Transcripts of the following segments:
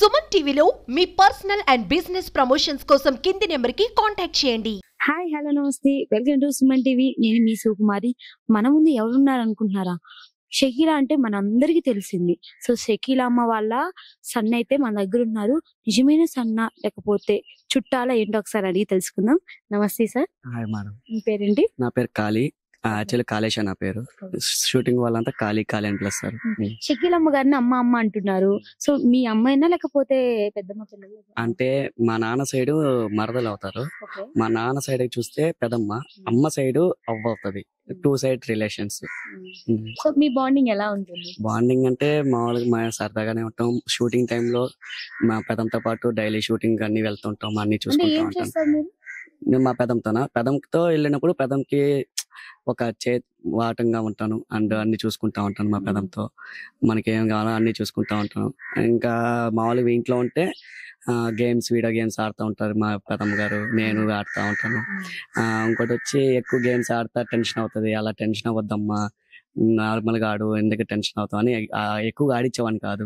సుమన్ టీవీలో మీ personal and business promotions కోసం కింది నెంబర్కి కాంటాక్ట్ చేయండి. హాయ్ హలో నమస్తే, వెల్కమ్ టు సుమన్ టీవీ. నేను మీ సుకుమారి. మన ముందు ఎవరున్నారు అనుకుంటున్నారా? షకీలా అంటే మనందరికీ తెలిసింది. సో షకీలా అమ్మ వాళ్ళ సన్న అయితే మన దగ్గర ఉన్నారు. నిజమైన సన్న లేకపోతే చుట్టాల ఏంటో ఒకసారి అడిగి తెలుసుకుందాం. నమస్తే సార్. Hi madam. మీ పేరేంటి? నా పేరు కాళీ. యాక్చువల్లీ కాళేష్ నా పేరు. షూటింగ్ వాళ్ళంతా కాళీ కాళీ అని పిలుస్తారు. షకీలా అమ్మ గారిని అమ్మ అమ్మ అంటున్నారు. సో మీ అమ్మాయినా లేకపోతే పెద్దమ్మ పిల్లలు? అంటే మా నాన్న సైడ్ మరదలు అవుతారు. మా నాన్న సైడ్ చూస్తే పెదమ్మ, అమ్మ సైడ్ అవ్వ అవుతుంది. 2 సైడ్ రిలేషన్స్. సో మీ బాండింగ్ ఎలా ఉంటుంది? బాండింగ్ అంటే మామూలుగా మా సరదాగానే ఉంటాం. షూటింగ్ టైంలో మా పెదంతో పాటు డైలీ షూటింగ్ అన్ని వెళ్తుంటాం, అన్ని చూసుకుంటూ ఉంటాం. నేను మా పెదంతో వెళ్ళినప్పుడు పెదంకి ఒక వాటంగా ఉంటాను అండ్ అన్ని చూసుకుంటా ఉంటాను. మా పెదంతో మనకి ఏం కావాలో అన్ని చూసుకుంటా ఉంటాను. ఇంకా మామూలుగా ఇంట్లో ఉంటే వీడియో గేమ్స్ ఆడుతూ ఉంటారు మా పెదమ్మ గారు, నేను ఆడుతూ ఉంటాను. ఇంకోటి వచ్చి ఎక్కువ గేమ్స్ ఆడతా టెన్షన్ అవుతుంది. అలా టెన్షన్ అవ్వద్దమ్మా, నార్మల్ గా ఆడు, ఎందుకు టెన్షన్ అవుతావు అని ఎక్కువగా ఆడిచ్చేవాడిని కాదు.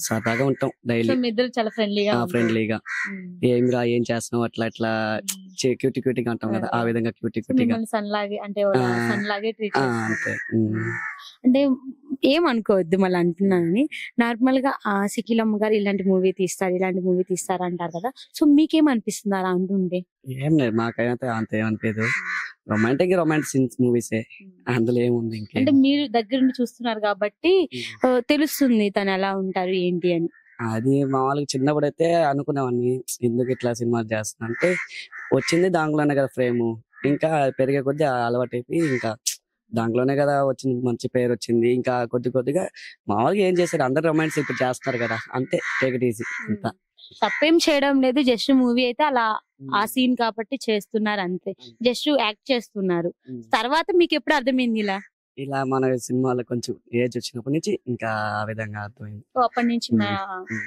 సరదాగా ఉంటాం డైలీ, చాలా ఫ్రెండ్లీగా. ఏమిరా ఏం చేస్తున్నావు అట్లా ఇట్లా క్యూటీ క్యూటీగా అంటాం కదా, ఆ విధంగా క్యూటీ క్యూటీగా అంటే అంతే. అంటే ఏమనుకోవద్దు మళ్ళీ అంటున్నానని. నార్మల్ గా షకీలా అమ్మ గారు ఇలాంటి మూవీ తీస్తారు అంటారు కదా. సో మీకేమనిపిస్తుంది అలా అంటుండే? ఏం లేదు, మాకైతే అంత ఏమనిపించదు. రొమాంటిక్ మూవీసే, అందులో ఏముంది. అంటే మీరు దగ్గర నుండి చూస్తున్నారు కాబట్టి తెలుస్తుంది తను ఎలా ఉంటారు ఏంటి అని. అది మామూలుగా చిన్నప్పుడైతే అనుకునేవాడిని, ఎందుకు ఇట్లా సినిమా చేస్తున్నా అంటే వచ్చింది దాంట్లోనే కదా ఫ్రేమ్. ఇంకా పెరిగే కొద్దీ అలవాటు అయిపోయి ఇంకా దాంట్లోనే కదా వచ్చింది, మంచి పేరు వచ్చింది. ఇంకా కొద్దిగా మామూలుగా ఏం చేశారు, అందరు రొమాన్స్ ఇప్పుడు చేస్తున్నారు కదా, అంతే. Take it easy. అంతా తప్పేం చేయడం లేదు, జస్ట్ మూవీ అయితే అలా ఆ సీన్ కాబట్టి చేస్తున్నారు అంతే, జస్ట్ యాక్ట్ చేస్తున్నారు. తర్వాత మీకు ఎప్పుడు అర్థమైంది ఇలా మన సినిమాలో కొంచెం ఏజ్ వచ్చినప్పటి నుంచి ఇంకా ఆ విధంగా అర్థమైంది. అప్పటి నుంచి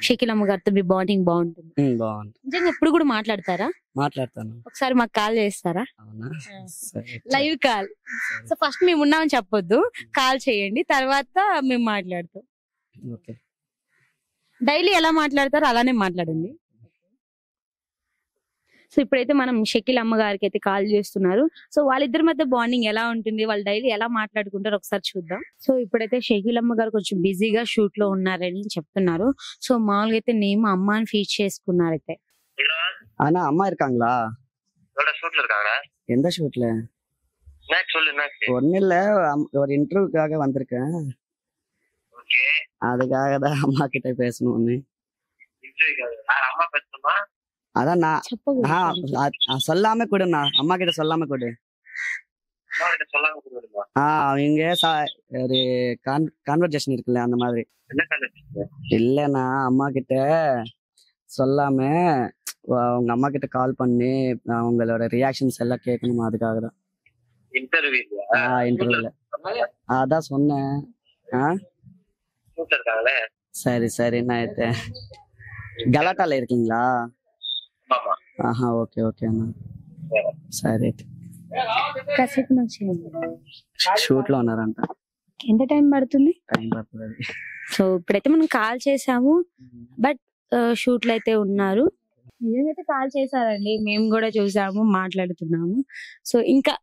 షకీలా అమ్మ గారితో మీ బాండింగ్ బాగుంటుంది? బాగుంటుంది. నిజంగా ఎప్పుడు కూడా మాట్లాడతారా? మాట్లాడతాను. ఒకసారి మాకు కాల్ చేస్తారా? అవునా? Live call. సో ఫస్ట్ మేము ఉన్నామని చెప్పొద్దు, కాల్ చేయండి, తర్వాత మేము మాట్లాడతాం. ఓకే. డైలీ ఎలా మాట్లాడతారో అలానే మాట్లాడండి. సో ఇప్పుడైతే మనం షకీలా అమ్మ గారికి అయితే కాల్ చేస్తున్నారు. సో వాళ్ళిద్దరి మధ్య బాండింగ్ ఎలా ఉంటుంది, వాళ్ళు డైలీ ఎలా మాట్లాడుకుంటారు ఒకసారి చూద్దాం. సో ఇప్పుడైతే షకీలా అమ్మ గారు కొంచెం బిజీగా షూట్ లో ఉన్నారని చెప్తున్నారు. సో మామూలుగా అయితే నేను అమ్మ అని ఫీచ్ చేసుకున్నారు. అయితే அம்மா இருக்காங்களா? எந்த ஷூட்ல? ஒன்னும் இல்ல, ஒரு இன்டர்வியூக்காக வந்திருக்கேன். அதுக்காக தான் அம்மா கிட்ட பேசணும்னு. அதான் நான் சொல்லாம கொடுண்ணா, அம்மா கிட்ட சொல்லாம கொடு. அவங்க ஒரு கான்வர்சேஷன் இருக்குல்ல, அந்த மாதிரி. இல்லண்ணா, அம்மா கிட்ட சொல்லாம உங்க அம்மா கிட்ட கால் பண்ணி அவங்களோட ரியாக்ஷன்ஸ் எல்லாம் கேட்கணுமா, அதுக்காக தான். இன்டர்வியூல அதான் சொன்னேன். சரி சரி. நான் கலாட்டால இருக்கீங்களா? ఆహా, ఓకే ఓకే అన్న, సరే. షూట్ లో ఉన్నారంట. ఎంత టైం పడుతుంది? టైం పడుతుంది. సో ఇప్పుడైతే మనం కాల్ చేసాము, బట్ షూట్ లో అయితే ఉన్నారు. నిజంగా కాల్ చేశారండి, మేము కూడా చూసాము, మాట్లాడుతున్నాము. సో ఇంకా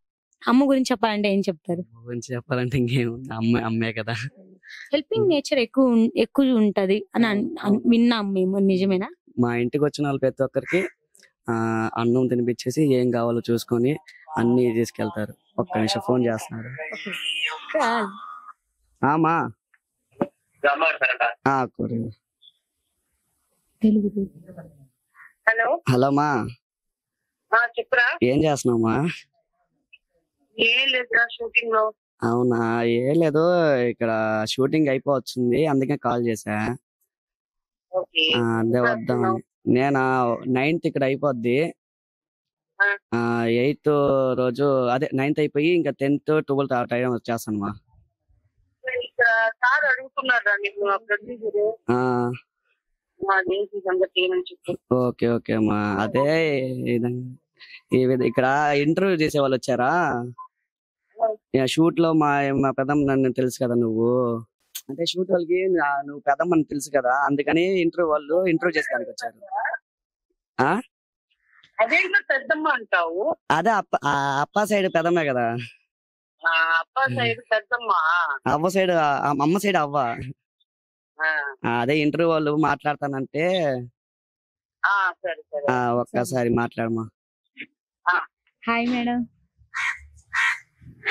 అమ్మ గురించి చెప్పాలంటే ఏం చెప్తారు? గురించి చెప్పాలంటే ఇంకేముంది, అమ్మే కదా. హెల్పింగ్ నేచర్ ఎక్కువ ఉంటది అని విన్నాం మేము, నిజమేనా? మా ఇంటికి వచ్చిన వాళ్ళు ప్రతి ఒక్కరికి అన్నం తినిపించేసి ఏం కావాలో చూసుకొని అన్ని తీసుకెళ్తారు. ఒక్క నిమిషం, ఫోన్ చేస్తున్నారు. హలో మా, ఏం చేస్తున్నావుమా? అవునా? ఏం లేదు, ఇక్కడ షూటింగ్ అయిపోవచ్చింది, అందుకే కాల్ చేసా. అదే వద్దామని. నేను 9th ఇక్కడ అయిపోద్ది. 8th రోజు, అదే 9th అయిపోయి ఇంకా 10th 12th ఆ టైం వచ్చేస్తాను మా. ఓకే ఓకే అమ్మా. అదే ఇక్కడ ఇంటర్వ్యూ చేసే వాళ్ళు వచ్చారా షూట్ లో. మా పెద్దమ్మ నన్ను తెలుసు కదా నువ్వు, అంటే షూట్ వాళ్ళకి నువ్వు పెద్దమ్మని తెలుసు కదా, అందుకని వాళ్ళు ఇంటర్వ్యూ చేసేదానికి వచ్చారు. ఆ అదేంటో పెద్దమ్మ అంటావు? అదే అప్ప సైడ్ పెద్దమ్మే కదా. అప్ప సైడ్ పెద్దమ్మ, అవ్వ సైడ్ అమ్మ సైడ్ అవ్వ. అదే ఇంటర్వ్యూ వాళ్ళు మాట్లాడతానంటే సరే సరే ఒక్కసారి మాట్లాడమా. Hi madam.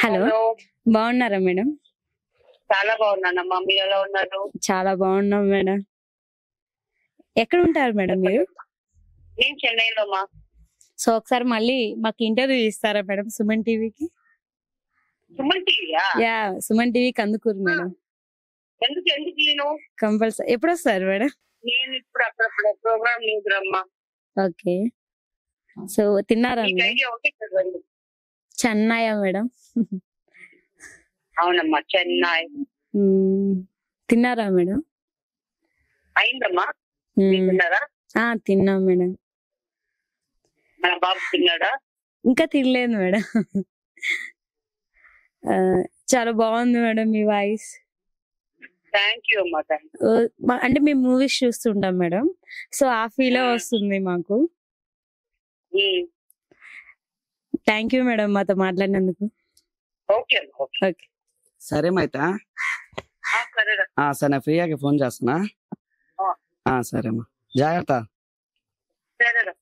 హలో, బాగున్నారా మేడం? చాలా బాగున్నానమ్మా, మీరు ఎలా ఉన్నారు? చాలా బాగున్నాం మేడం. ఎక్కడ ఉంటారు మేడం మీరు? నేను చెన్నైలో అమ్మా. సో ఒకసారి మళ్ళీ మాకు ఇంటర్వ్యూ ఇస్తారా మేడం సుమన్ టీవీకి? సుమన్ టీవీయా? Yeah, Suman TV Kandukur madam. ఎందుకు ఎందుకు నేను కంపల్సరీ. ఎప్పుడు వస్తారు మేడం? నేను ఇప్పుడు అక్కడ ప్రోగ్రామ్ లేదురమ్మా. ఓకే. సో తిన్నారా మీకు మేడం? ఐడియా ఉంటే చదవండి. చెన్నైయా మేడం? అవునమ్మా, చెన్నై. తిన్నారా మేడం? అయిందమ్మా, మీరు తిన్నారా? తిన్నాం మేడం. మన బాబు తిన్నాడా? ఇంకా తినలేదు మేడం. చాలా బాగుంది madam me voice. Thank you అమ్మా. అంటే మేము మూవీస్ చూస్తుంటాం మేడం, సో ఆ ఫీల్ వస్తుంది మాకు. థ్యాంక్ యూ మేడం మాతో మాట్లాడినందుకు. ఓకే ఓకే, సరే మైతా. సరేరా. సరే, ఫ్రీగా ఫోన్ చేస్తున్నా. సరేమ్మా, జాగ్రత్త. సరేరా.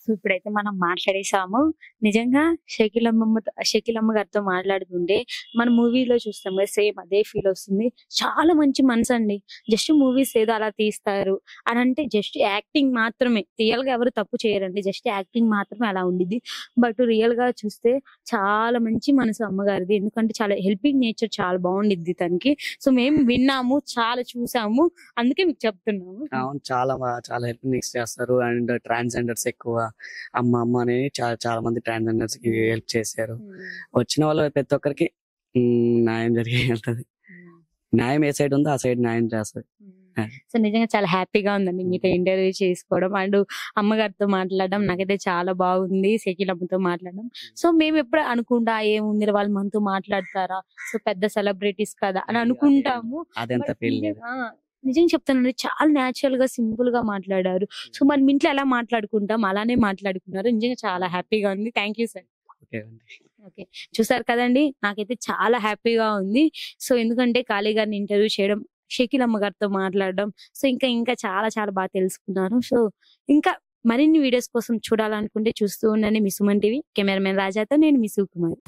సో ఇప్పుడైతే మనం మాట్లాడేసాము. నిజంగా షకీలమ్మ గారితో మాట్లాడుతుంటే మన మూవీలో చూస్తాం కదా, సేమ్ అదే ఫీల్ వస్తుంది. చాలా మంచి మనసు అండి. జస్ట్ మూవీస్ ఏదో అలా తీస్తారు అని అంటే జస్ట్ యాక్టింగ్ మాత్రమే, రియల్ గా ఎవరు తప్పు చేయరండి, జస్ట్ యాక్టింగ్ మాత్రమే అలా ఉండిద్ది. బట్ రియల్ గా చూస్తే చాలా మంచి మనసు అమ్మగారిది. ఎందుకంటే చాలా హెల్పింగ్ నేచర్, చాలా బాగుండిద్ది తనకి. సో మేము విన్నాము, చాలా చూసాము, అందుకే మీకు చెప్తున్నాము. అవును, చాలా హెల్పింగ్ చేస్తారు. అండ్ ట్రాన్స్జెండర్స్ ఎక్కువ అమ్మ అని చాలా మంది ట్రాన్స్జెండర్స్ కి హెల్ప్ చేశారు. వచ్చిన వాళ్ళు ప్రతి ఒక్కరికి న్యాయం జరిగి వెళ్తుంది. న్యాయం ఏ సైడ్ ఉందో ఆ సైడ్ న్యాయం చేస్తుంది. సో నిజంగా చాలా హ్యాపీగా ఉందండి మీతో ఇంటర్వ్యూ చేసుకోవడం అండ్ అమ్మగారితో మాట్లాడడం. నాకైతే చాలా బాగుంది షకీలమ్మతో మాట్లాడడం. సో మేము ఎప్పుడు అనుకుంటా ఏముంది వాళ్ళు మనతో మాట్లాడతారా, సో పెద్ద సెలబ్రిటీస్ కదా అని అనుకుంటాము. అదంతా ఫీల్ లేదు. నిజంగా చెప్తానండి, చాలా న్యాచురల్ గా సింపుల్ గా మాట్లాడారు. సో మనం ఇంట్లో ఎలా మాట్లాడుకుంటాం అలానే మాట్లాడుకున్నారు. నిజంగా చాలా హ్యాపీగా ఉంది. Thank you sir. ఓకే, చూసారు కదండి, నాకైతే చాలా హ్యాపీగా ఉంది. సో ఎందుకంటే ఖాళీ గారిని ఇంటర్వ్యూ చేయడం, షకీలమ్మ గారితో మాట్లాడడం, సో ఇంకా చాలా చాలా బాగా తెలుసుకున్నాను. సో ఇంకా మరిన్ని వీడియోస్ కోసం చూడాలనుకుంటే చూస్తూ ఉండండి మీ సుమన్ టీవీ. కెమెరామెన్ రాజాతో నేను మీ సుకుమార్.